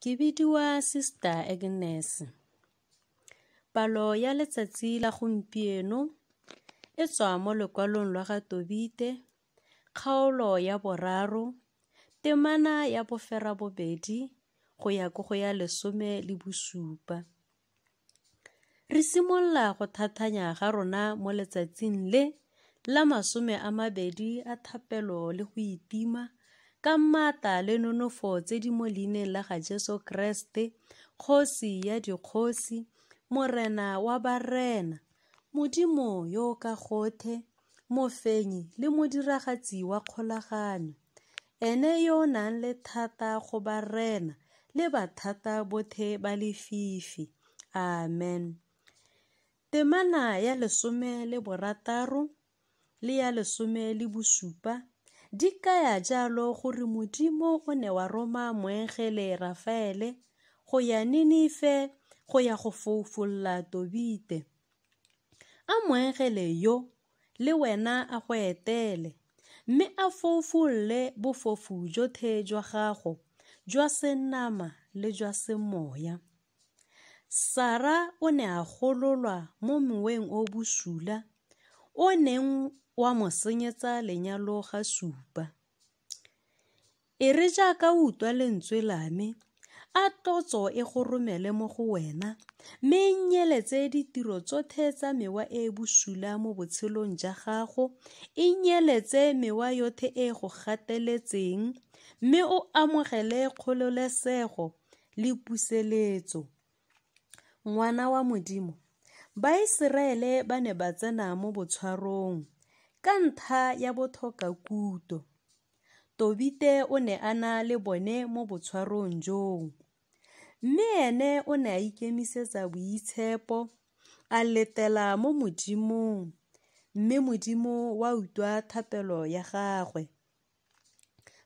Ke bidiwa Sister Agnes. Palo ya letsatsi la gompieno e tswa mo lekwalong lwa ga Tobite, kgaolo ya 3, temana ya bofera bobedi go ya go ya 17. Re simolola go thathanya ga rona mo letsatsing le la 20 a thapelo le go itima ka maatla le nonofo tse di mo leineng la ga Jesu Kreste, kgosi ya dikgosi, morena wa barena, modimo yo ka gothe, mofenyi le modiragatsi wa kgolaganyo, ene yo nang le thata go barena le bathata bothe ba lefifi. Amen. Temana ya 16 le ya 17 di kaya jalo gore modimo o ne wa roma moengele Rafaele go ya Ninive go ya go foufolla Tobite. A moengele yo le wena a go etele, mme a foufolle bofofu jotlhe jwa gago jwa senama le jwa semoya. Sara o ne a gololwa mo moweng o bosula o neng wa mo senyetsa lenyalo ga supa. E re jaaka utlwa lentswe lame, a tlotso e go romele mo go wena, mme e nyeletse ditiro tsotlhe tsa mewa e bosula mo botshelong jwa gago, e nyeletse mewa yotlhe e go gateletseng, mme o amogele kgololesego le puseletso. Ngwana wa Modimo, Baiseraele ba ne ba tsena mo botshwarong ka ntlha ya botlhokakuto. Tobite o ne a na le bone mo botshwarong joo, mme ene o ne a ikemisetsa boitshepo, a letela mo Modimong, mme Modimo wa utlwa thapelo ya gagwe.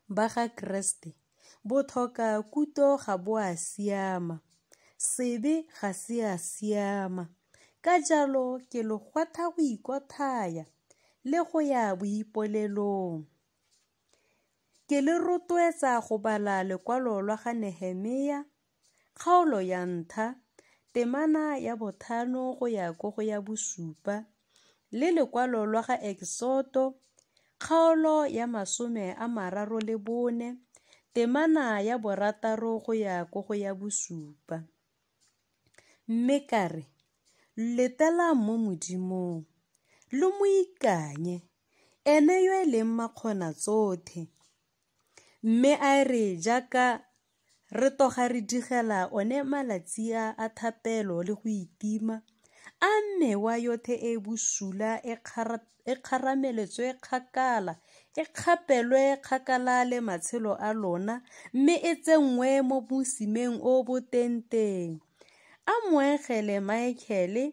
Ba ga Kreste, botlhokakuto ga bo a siama, sebe ga se a siama. Ka jalo ke le gwarta go ikotlhaya le go ya boipolelong. Ke le rotloetsa go bala lekwalo lwa ga Nehemia, kgaolo ya 1, temana ya 5 go ya go ya 7, le lekwalo lwa ga Eksoto, kgaolo ya 34, temana ya 6 go ya go ya 7. Mme kare, letela mo Modimong, le mo ikanye, ene yo e leng makgona tsotlhe. Mme a re jaaka re toga re digela one malatsi a thapelo le go itima, a mewa yotlhe e bosula e kgarameletswe kgakala, e kgapelwe kgakala le matshelo a lona, mme e tsenngwe mo mosimeng o botenteng. A moengele Michael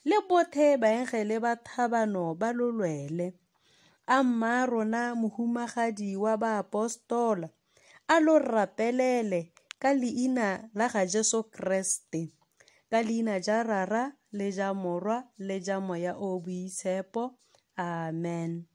le bothe baengele ba thabano ba lolwele. A mma rona mohumagadi wa baapostola a lo rapelele ka leina la ga Jesu Kreste, ka leina ja Rara le ja Morwa le ja Moya o boitshepo. Amen.